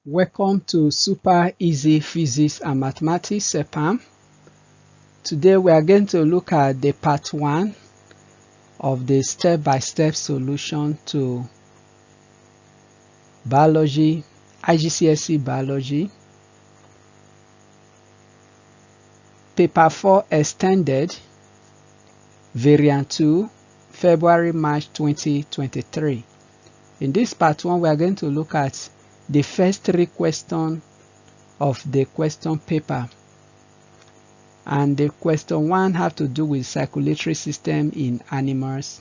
Welcome to Super Easy Physics and Mathematics SEPAM. Today we are going to look at the part 1 of the step-by-step solution to biology, IGCSE Biology, Paper 4 Extended, Variant 2, February-March 2023. In this part 1 we are going to look at the first 3 questions of the question paper, and the question 1 have to do with circulatory system in animals,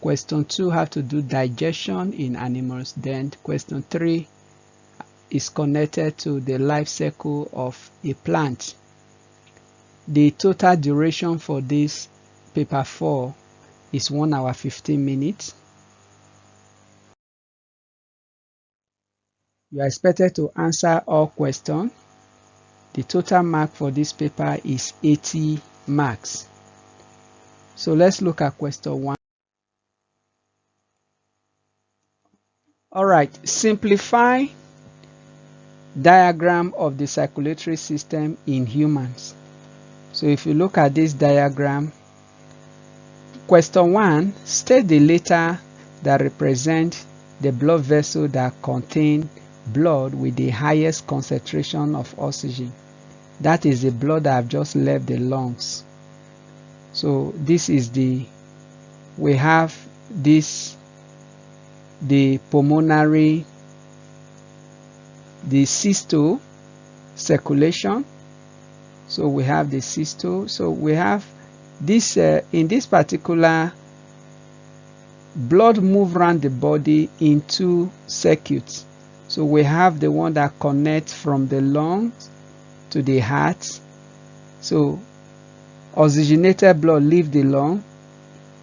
question 2 have to do digestion in animals, then question 3 is connected to the life cycle of a plant. The total duration for this paper 4 is 1 hour 15 minutes. You are expected to answer all questions. The total mark for this paper is 80 marks. So let's look at question 1. Alright, simplify diagram of the circulatory system in humans. So if you look at this diagram, question 1, state the letter that represent the blood vessel that contain blood with the highest concentration of oxygen. That is the blood that have just left the lungs. So this is we have this, the pulmonary, the systole circulation. So we have the systole. So we have this, in this particular, blood move around the body in 2 circuits. So we have the one that connects from the lungs to the heart. So oxygenated blood leaves the lung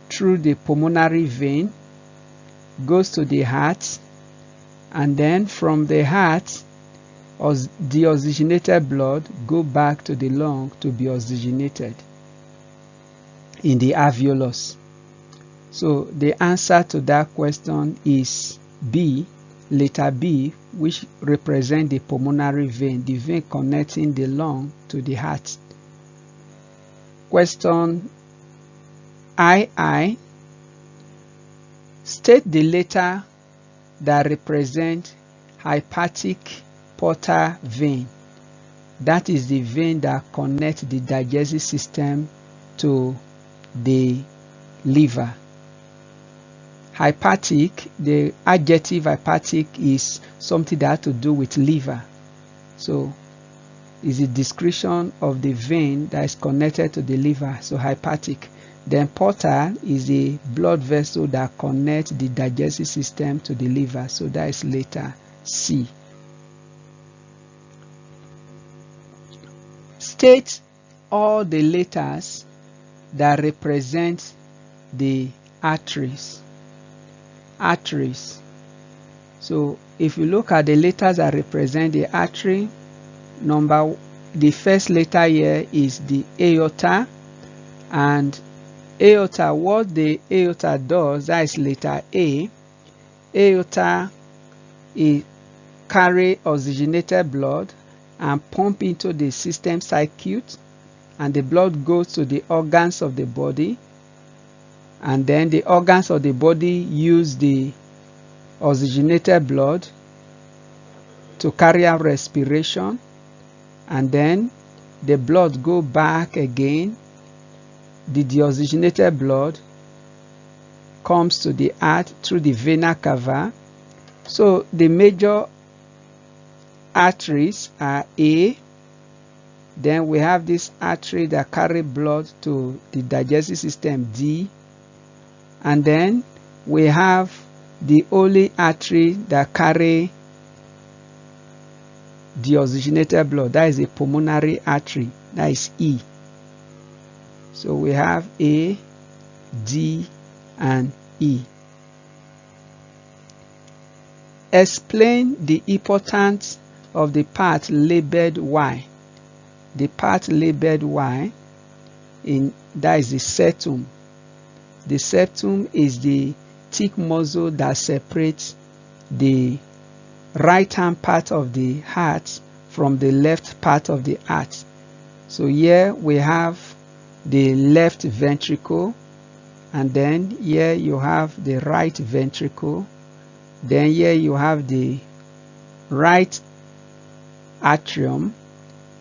through the pulmonary vein, goes to the heart, and then from the heart, the oxygenated blood goes back to the lung to be oxygenated in the alveolus. So the answer to that question is B. Letter B, which represents the pulmonary vein, the vein connecting the lung to the heart. Question II, state the letter that represents hepatic portal vein. That is the vein that connects the digestive system to the liver. Hepatic, the adjective hepatic is something that has to do with liver. So is a description of the vein that is connected to the liver, so hepatic. Then portal is a blood vessel that connects the digestive system to the liver, so that is letter C. State all the letters that represent the arteries. Arteries. So if you look at the letters that represent the artery, the first letter here is the aorta, and aorta, what the aorta does, that is letter A. Aorta, it carry oxygenated blood and pump into the system circuit, and the blood goes to the organs of the body, and then the organs of the body use the oxygenated blood to carry out respiration, and then the blood go back again. The deoxygenated blood comes to the heart through the vena cava. So the major arteries are A. Then we have this artery that carry blood to the digestive system, D. And then we have the only artery that carry deoxygenated blood, that is a pulmonary artery, that is E. So we have A, D, and E. Explain the importance of the part labeled Y. The part labeled Y, that is the septum. The septum is the thick muscle that separates the right hand part of the heart from the left part of the heart. So here we have the left ventricle, and then here you have the right ventricle, then here you have the right atrium,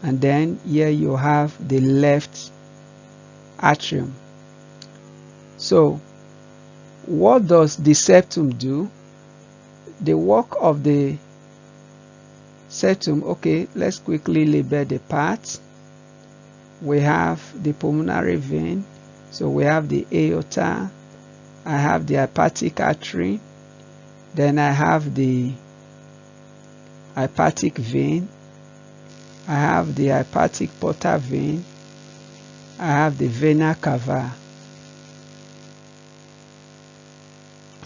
and then here you have the left atrium. So what does the septum do? The work of the septum, okay, let's quickly label the parts. We have the pulmonary vein, so we have the aorta, I have the hepatic artery, then I have the hepatic vein, I have the hepatic portal vein, I have the vena cava.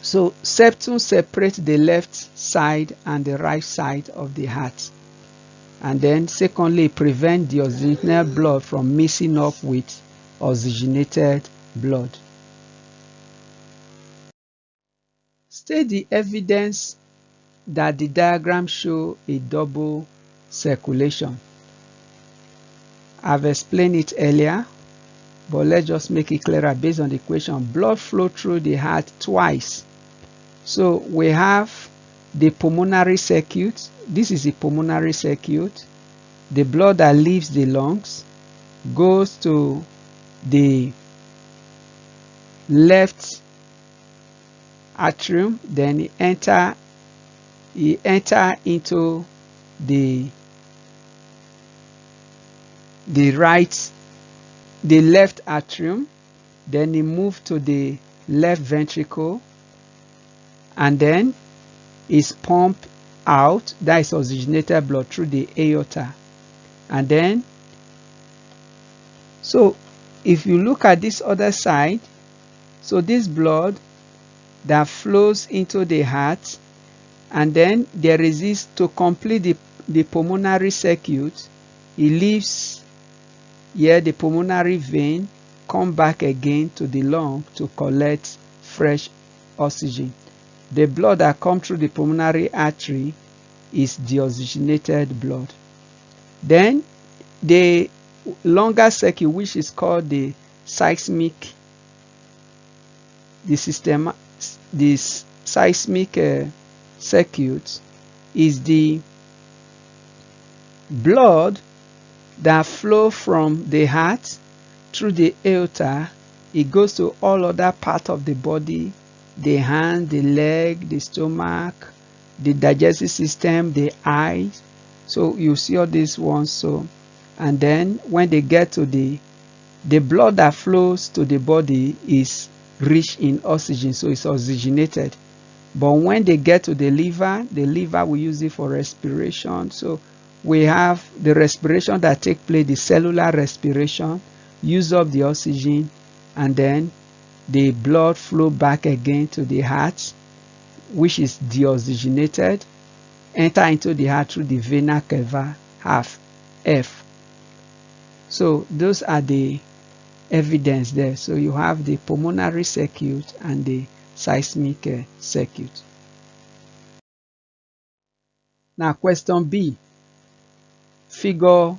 So septum separates the left side and the right side of the heart. And then secondly, it prevents the oxygenated blood from mixing up with oxygenated blood. State the evidence that the diagram shows a double circulation. I've explained it earlier, but let's just make it clearer based on the equation. Blood flow through the heart twice. So we have the pulmonary circuit. This is the pulmonary circuit. The blood that leaves the lungs goes to the left atrium, then it enter into the left atrium, then it move to the left ventricle, and then is pumped out, that is oxygenated blood, through the aorta. And then, so if you look at this other side, so this blood that flows into the heart, and then there is this, to complete the pulmonary circuit, it leaves here the pulmonary vein, come back again to the lung to collect fresh oxygen. The blood that comes through the pulmonary artery is deoxygenated blood. Then the longer circuit, which is called the seismic circuit, is the blood that flows from the heart through the aorta. It goes to all other parts of the body, the hand, the leg, the stomach, the digestive system, the eyes. So you see all these ones. So, and then when they get to the blood that flows to the body is rich in oxygen, so it's oxygenated. But when they get to the liver will use it for respiration. So we have the respiration that takes place, the cellular respiration, use up the oxygen, and then the blood flow back again to the heart, which is deoxygenated, enter into the heart through the vena cava, half F. So those are the evidence there. So you have the pulmonary circuit and the seismic circuit. Now question B. Figure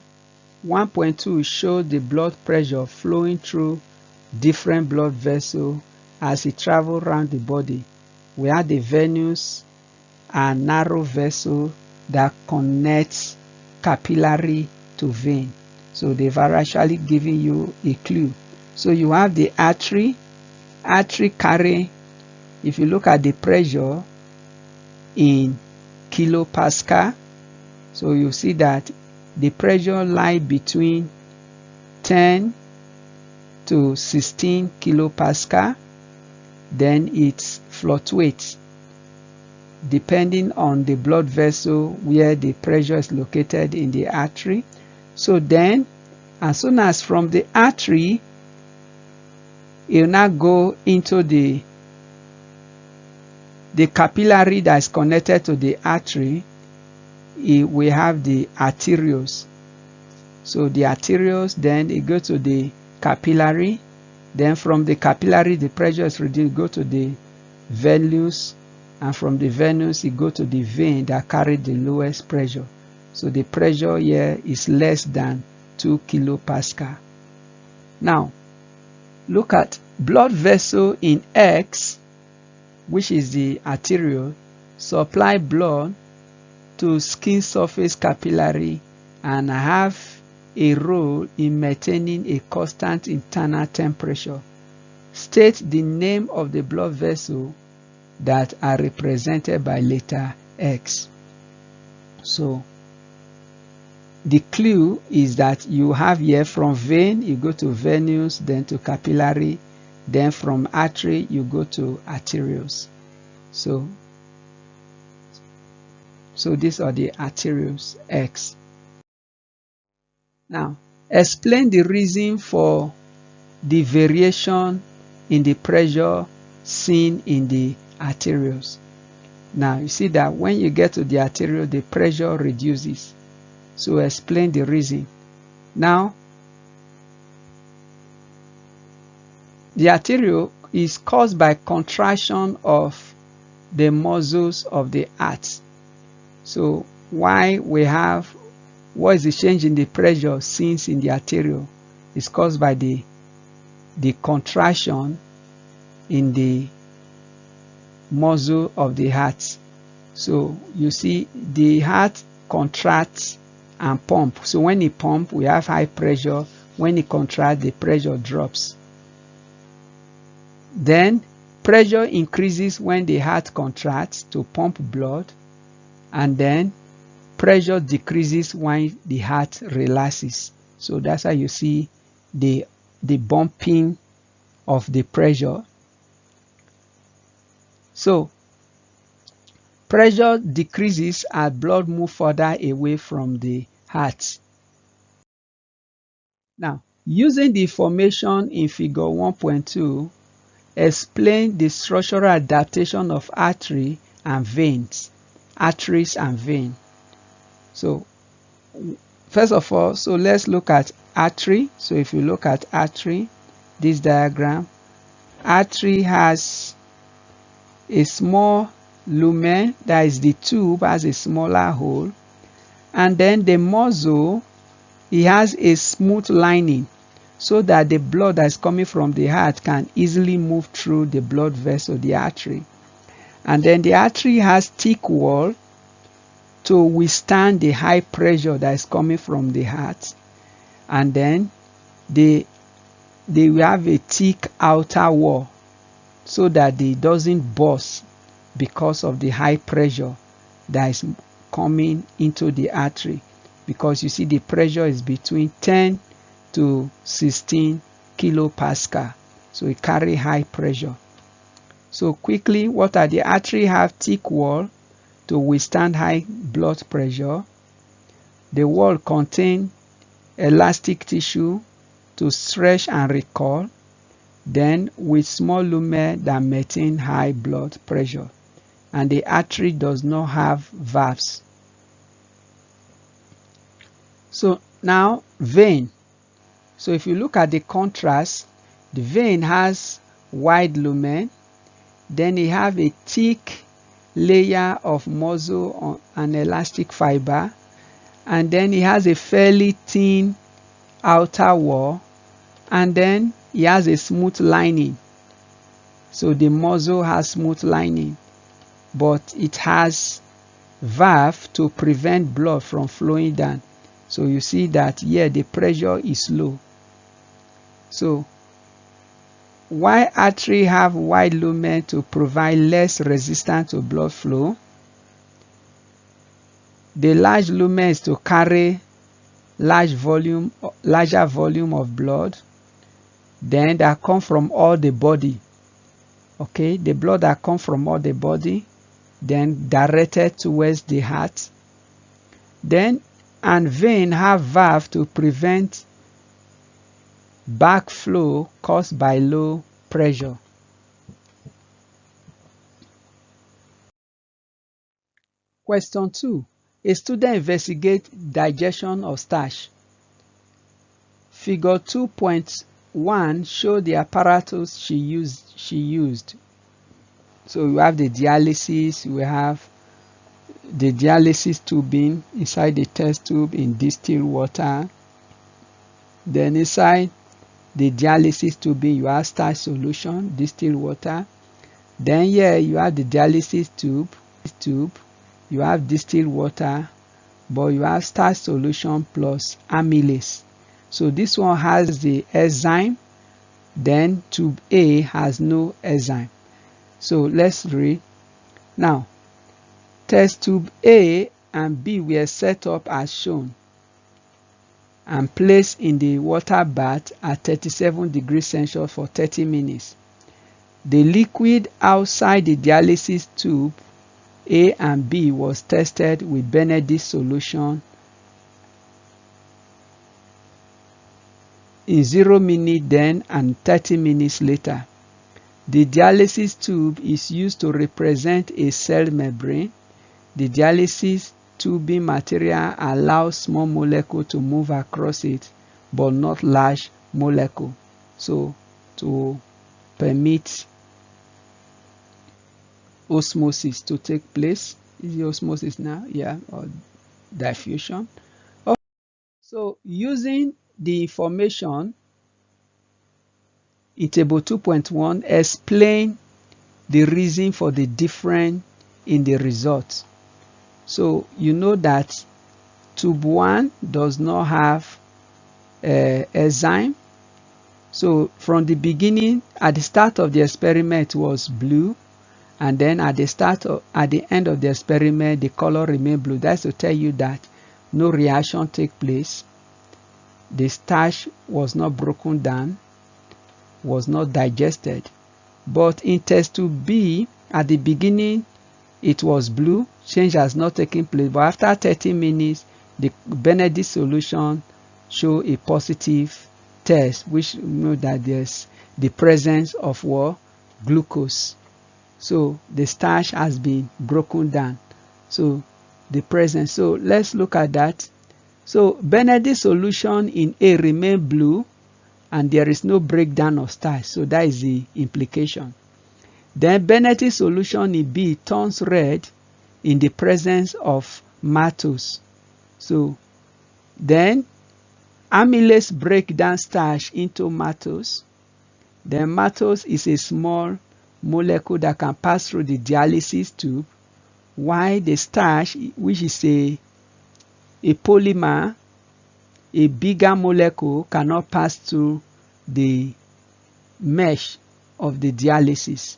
1.2 shows the blood pressure flowing through different blood vessels as it travels around the body. We have the venous and narrow vessel that connects capillary to vein. So they've actually given you a clue. So you have the artery carry, if you look at the pressure in kilopascal, so you see that the pressure lies between 10 to 16 kilopascal. Then it fluctuates depending on the blood vessel where the pressure is located in the artery. So then, as soon as from the artery, it will now go into the capillary that is connected to the artery. We have the arterioles. So the arterioles, then it goes to the capillary. Then from the capillary, the pressure is reduced, go to the venous and from the venous it go to the vein that carry the lowest pressure. So the pressure here is less than 2 kilopascal. Now look at blood vessel in X, which is the arteriole, supply blood to skin surface capillary and have a role in maintaining a constant internal temperature. State the name of the blood vessel that are represented by letter X. So the clue is that you have here from vein you go to venous, then to capillary, then from artery you go to arterioles. So these are the arterioles X. Now explain the reason for the variation in the pressure seen in the arterioles. Now you see that when you get to the arteriole, the pressure reduces. So explain the reason. Now the arteriole is caused by contraction of the muscles of the heart. So why we have, what is the change in the pressure seen in the arteriole is caused by the contraction in the muscle of the heart. So you see the heart contracts and pump. So when it pumps, we have high pressure. When it contracts, the pressure drops. Then pressure increases when the heart contracts to pump blood, and then pressure decreases when the heart relaxes. So that's how you see the bumping of the pressure. So pressure decreases as blood moves further away from the heart. Now, using the information in figure 1.2, explain the structural adaptation of artery and veins, arteries and vein. So first of all, so let's look at artery. So if you look at artery, this diagram, artery has a small lumen, that is the tube has a smaller hole, and then the muscle, it has a smooth lining so that the blood that is coming from the heart can easily move through the blood vessel, the artery. And then the artery has thick wall to withstand the high pressure that is coming from the heart, and then they will have a thick outer wall so that it doesn't burst because of the high pressure that is coming into the artery, because you see the pressure is between 10 to 16 kilopascal, so it carry high pressure. So quickly, what are the artery have thick wall to withstand high blood pressure. The wall contain elastic tissue to stretch and recall, then with small lumen that maintain high blood pressure, and the artery does not have valves. So now vein. So if you look at the contrast, the vein has wide lumen, then it have a thick layer of muscle and elastic fiber, and then it has a fairly thin outer wall, and then it has a smooth lining. So the muscle has smooth lining, but it has valve to prevent blood from flowing down. So you see that here the pressure is low. So why artery have wide lumen to provide less resistance to blood flow? The large lumen is to carry larger volume of blood, then that come from all the body. Okay, the blood that come from all the body, then directed towards the heart. Then and vein have valve to prevent backflow caused by low pressure. Question 2. A student investigates digestion of starch. Figure 2.1 show the apparatus she used. So you have the dialysis, we have the dialysis tubing inside the test tube in distilled water. Then inside the dialysis tubing you have starch solution, distilled water. Then here you have the dialysis tube, you have distilled water, but you have starch solution plus amylase. So this one has the enzyme, then tube A has no enzyme. So let's read. Now, test tube A and B were set up as shown and placed in the water bath at 37 degrees Celsius for 30 minutes. The liquid outside the dialysis tube A and B was tested with Benedict solution in 0 minutes then and 30 minutes later. The dialysis tube is used to represent a cell membrane. The dialysis tubing material allows small molecule to move across it, but not large molecule. So to permit osmosis to take place. Is the osmosis now? Yeah, or diffusion. Okay. So using the information in table 2.1, explain the reason for the difference in the results. So you know that tube 1 does not have enzyme. So from the beginning, at the start of the experiment was blue, and then at the end of the experiment the color remained blue. That's to tell you that no reaction take place. The starch was not broken down, was not digested. But in test tube B, at the beginning it was blue, change has not taken place, but after 30 minutes the Benedict solution show a positive test, which you know that there's the presence of what? Glucose. So the starch has been broken down. So the presence. So let's look at that. So Benedict solution in A remain blue and there is no breakdown of starch. So that is the implication. Then Benedict solution in B turns red in the presence of maltose. So then amylase break down starch into maltose. Then maltose is a small molecule that can pass through the dialysis tube, while the starch, which is a polymer, a bigger molecule, cannot pass through the mesh of the dialysis.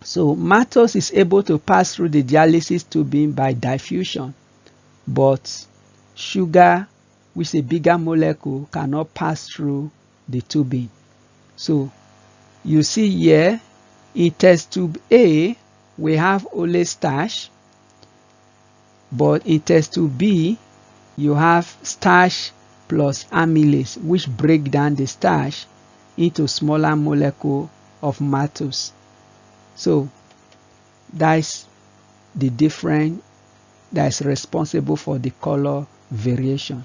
So maltose is able to pass through the dialysis tubing by diffusion, but sugar, which is a bigger molecule, cannot pass through the tubing. So you see here in test tube A we have only starch, but in test tube B you have starch plus amylase, which break down the starch into smaller molecule of maltose. So that's the difference that is responsible for the color variation.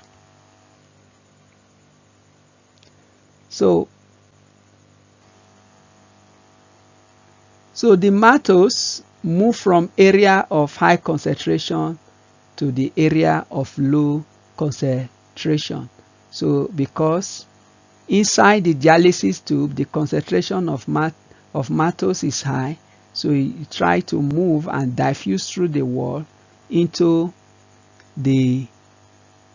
So the maltose move from area of high concentration to the area of low concentration. So because inside the dialysis tube the concentration of maltose is high, so you try to move and diffuse through the wall into the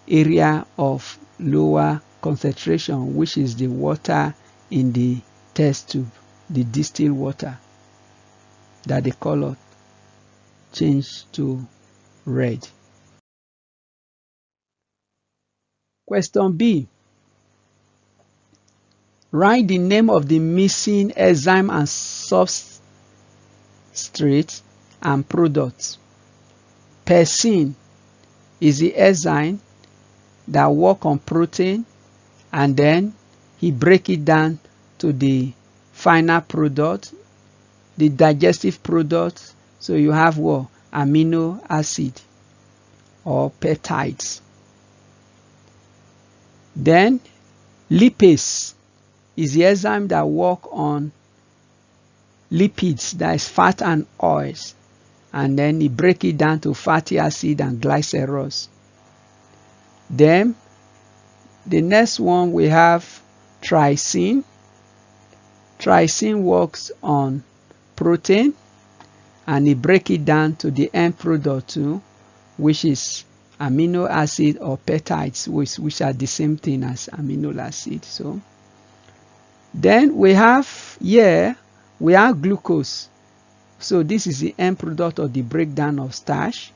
area of lower concentration, which is the water in the test tube, the distilled water, that the color change to red. Question B. Write the name of the missing enzyme and substrate and products. Pepsin is the enzyme that work on protein, and then he break it down to the final product, the digestive product. So you have what? Amino acid or peptides. Then lipase is the enzyme that work on lipids, that is fat and oils, and then you break it down to fatty acid and glycerols. Then the next one we have trypsin. Trypsin works on protein, and it break it down to the end product too, which is amino acid or peptides, which are the same thing as amino acid. So then we have glucose. So this is the end product of the breakdown of starch.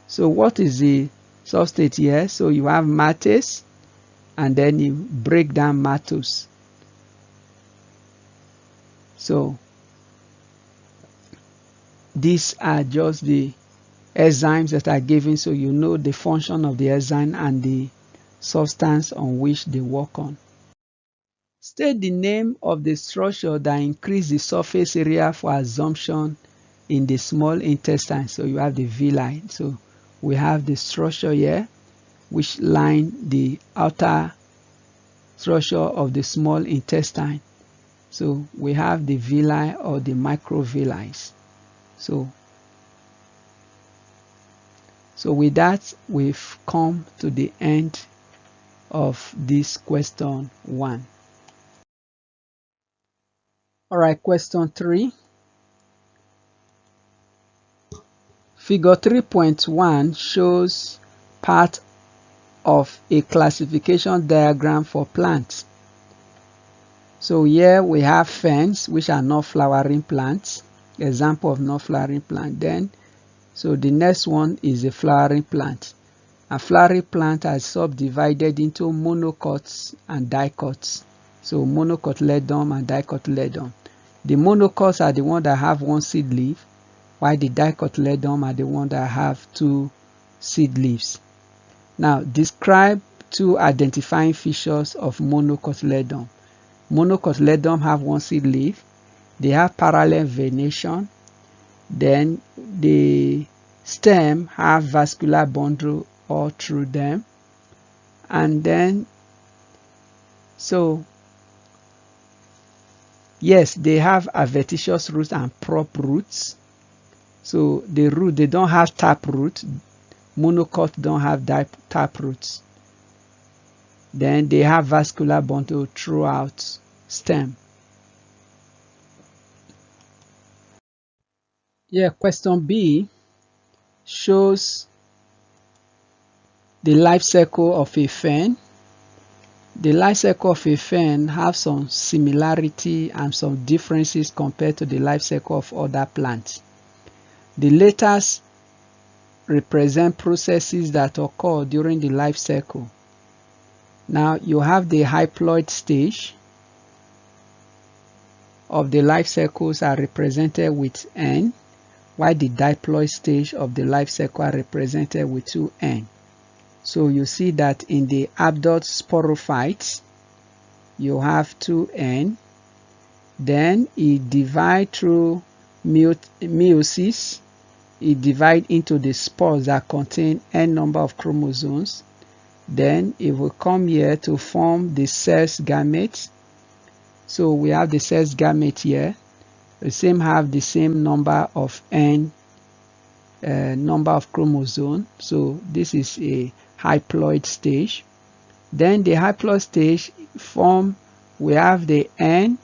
So what is the substrate here? So you have maltase, and then you break down maltose. So these are just the enzymes that are given, so you know the function of the enzyme and the substance on which they work on. State the name of the structure that increase the surface area for absorption in the small intestine. So you have the villi. So we have the structure here which line the outer structure of the small intestine. So we have the villi or the microvilli. So with that, we've come to the end of this question 1. Alright, question 3. Figure 3.1 shows part of a classification diagram for plants. So here we have ferns, which are not flowering plants. Example of not flowering plant. Then so the next one is a flowering plant. A flowering plant are subdivided into monocots and dicots. So monocotyledon and dicotyledon. The monocots are the ones that have one seed leaf, while the dicotyledon are the ones that have 2 seed leaves. Now describe 2 identifying features of monocotyledon. Monocotyledon have 1 seed leaf. They have parallel venation. Then the stem have vascular bundle all through them, and then so yes, they have adventitious roots and prop roots. So the root, they don't have tap root. Monocot don't have tap roots. Then they have vascular bundle throughout stem. Yeah, question B shows the life cycle of a fern. The life cycle of a fern have some similarity and some differences compared to the life cycle of other plants. The letters represent processes that occur during the life cycle. Now you have the haploid stage of the life cycles are represented with N, while the diploid stage of the life cycle are represented with 2N. So you see that in the adult sporophytes, you have 2N. Then it divides through meiosis. It divides into the spores that contain N number of chromosomes. Then it will come here to form the sex gametes. So we have the sex gamete here. The same have the same number of N number of chromosomes. So this is a haploid stage. Then the haploid stage form, we have the N,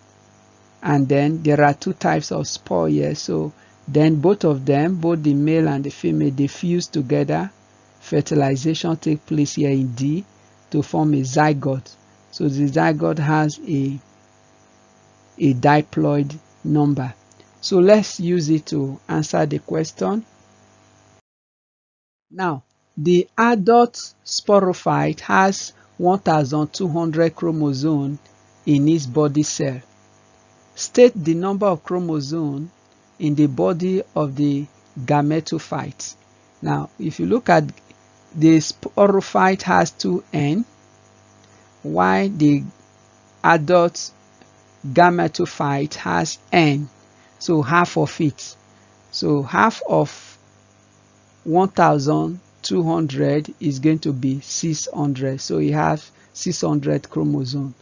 and then there are 2 types of spore here. So then both of them, both the male and the female, they fuse together. Fertilization takes place here in D to form a zygote. So the zygote has a diploid number. So let's use it to answer the question. Now, the adult sporophyte has 1200 chromosomes in its body cell. State the number of chromosomes in the body of the gametophyte. Now, if you look at the sporophyte has 2N, while the adult gametophyte has N, so half of it. So half of 1200 is going to be 600. So you have 600 chromosomes.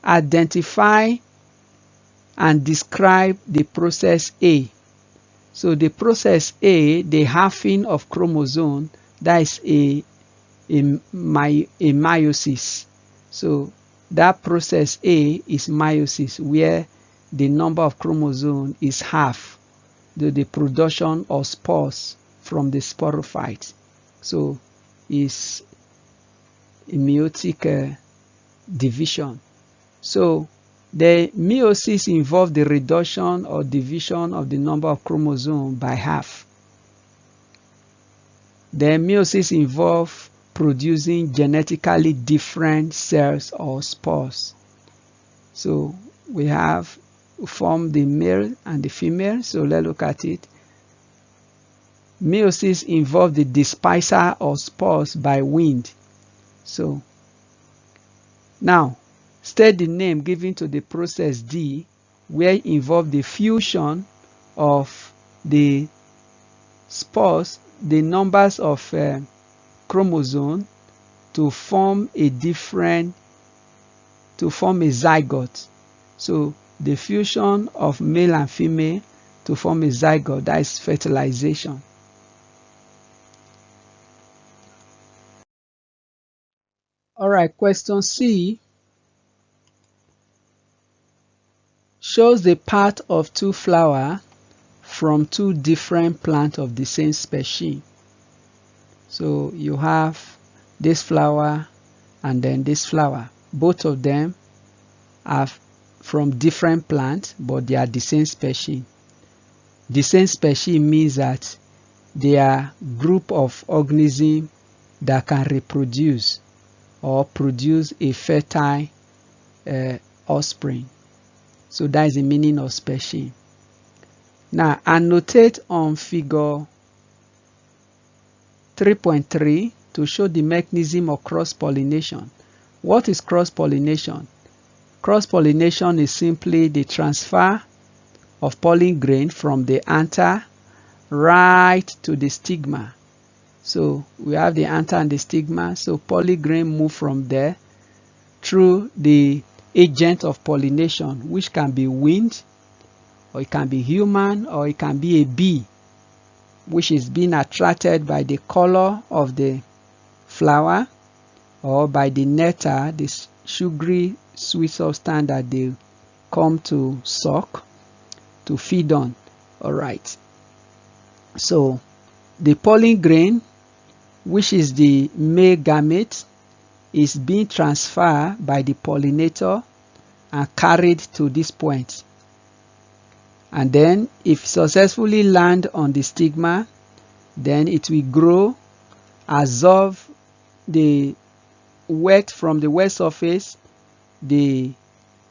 Identify and describe the process A. So the process A, the halving of chromosome, that is a meiosis. So that process A is meiosis, where the number of chromosomes is half the production of spores from the sporophyte. So it's a meiotic division. So the meiosis involves the reduction or division of the number of chromosomes by half. The meiosis involves producing genetically different cells or spores. So we have formed the male and the female. So let's look at it. Meiosis involves the dispersal of spores by wind. So now state the name given to the process D, where it involves the fusion of the spores, the numbers of chromosomes, to form a zygote. So the fusion of male and female to form a zygote, that is fertilization. All right, question C shows the path of two flowers from two different plants of the same species. So you have this flower and then this flower. Both of them are from different plants, but they are the same species. The same species means that they are group of organisms that can reproduce or produce a fertile offspring. So that is the meaning of species. Now annotate on figure 3.3 to show the mechanism of cross-pollination. What is cross-pollination? Cross-pollination is simply the transfer of pollen grain from the anther right to the stigma. So we have the anther and the stigma. So pollen grain move from there through the agent of pollination, which can be wind, or it can be human, or it can be a bee, which is being attracted by the color of the flower or by the nectar, this sugary sweet substance that they come to suck, to feed on. All right. So the pollen grain, which is the male gamete, is being transferred by the pollinator and carried to this point. And then if successfully land on the stigma, then it will grow, absorb the wet from the wet surface. The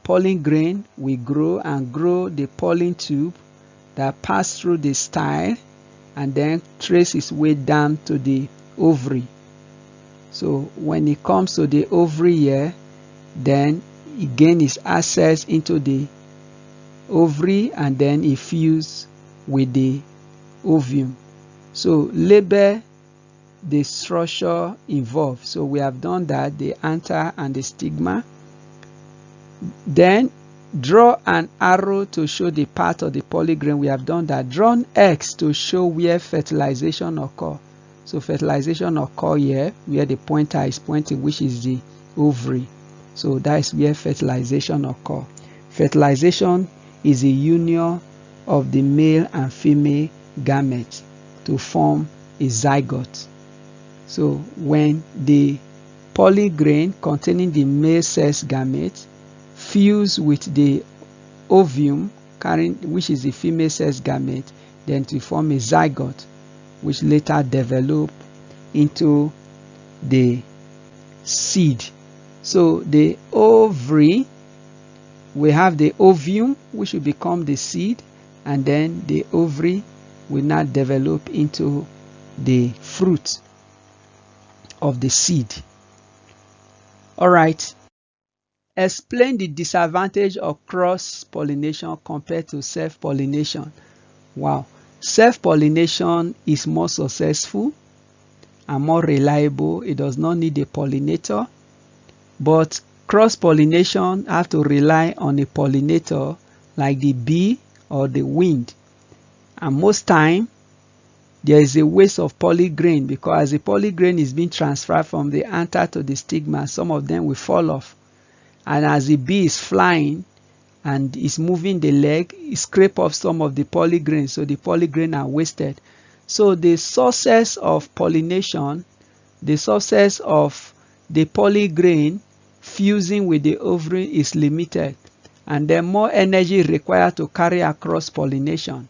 pollen grain will grow and grow the pollen tube that pass through the style and then trace its way down to the ovary. So when it comes to the ovary here, then it gains its access into the ovary and then it fuse with the ovum. So label the structure involved. So we have done that, the anther and the stigma. Then draw an arrow to show the path of the pollen grain. We have done that. Draw an X to show where fertilization occurs. So fertilization occurs here where the pointer is pointing, which is the ovary. So that is where fertilization occurs. Fertilization is a union of the male and female gametes to form a zygote. So when the pollen grain containing the male sex gamete fuse with the ovum which is the female sex gamete, then to form a zygote, which later develop into the seed. So the ovary, we have the ovum, which will become the seed, and then the ovary will now develop into the fruit of the seed. All right. Explain the disadvantage of cross-pollination compared to self-pollination. Wow. Self-pollination is more successful and more reliable. It does not need a pollinator. But cross-pollination have to rely on a pollinator like the bee or the wind. And most time there is a waste of polygrain, because as the polygrain is being transferred from the anther to the stigma, some of them will fall off. And as the bee is flying and is moving the leg, it scrape off some of the polygrain, so the polygrain are wasted. So the success of pollination, the success of the polygrain fusing with the ovary is limited, and then more energy required to carry across pollination,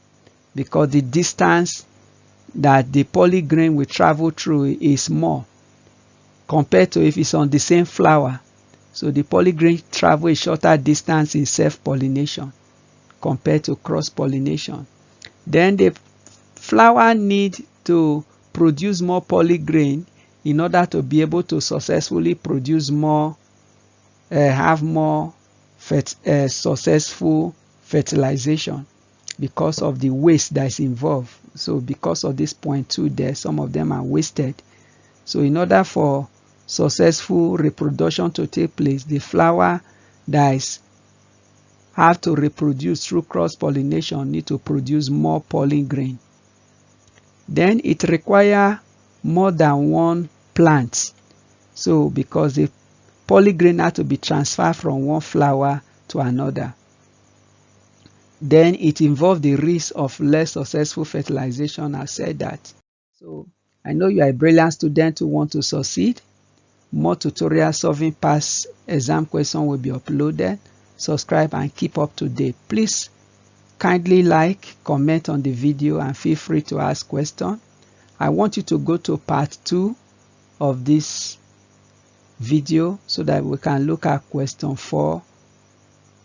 because the distance that the polygrain will travel through is more compared to if it's on the same flower. So the polygrain travel a shorter distance in self-pollination compared to cross-pollination. Then the flower need to produce more polygrain in order to be able to successfully produce more, have more successful fertilization, because of the waste that is involved. So because of this point 2 there, some of them are wasted. So in order for successful reproduction to take place, the flower that have to reproduce through cross-pollination need to produce more pollen grain. Then it requires more than one plant. So because the pollen grain have to be transferred from one flower to another. Then it involves the risk of less successful fertilization. I said that. So I know you are a brilliant student who want to succeed. More tutorials solving past exam questions will be uploaded. Subscribe and keep up to date. Please kindly like, comment on the video, and feel free to ask questions. I want you to go to part 2 of this video so that we can look at question 4,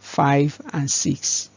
5, and 6.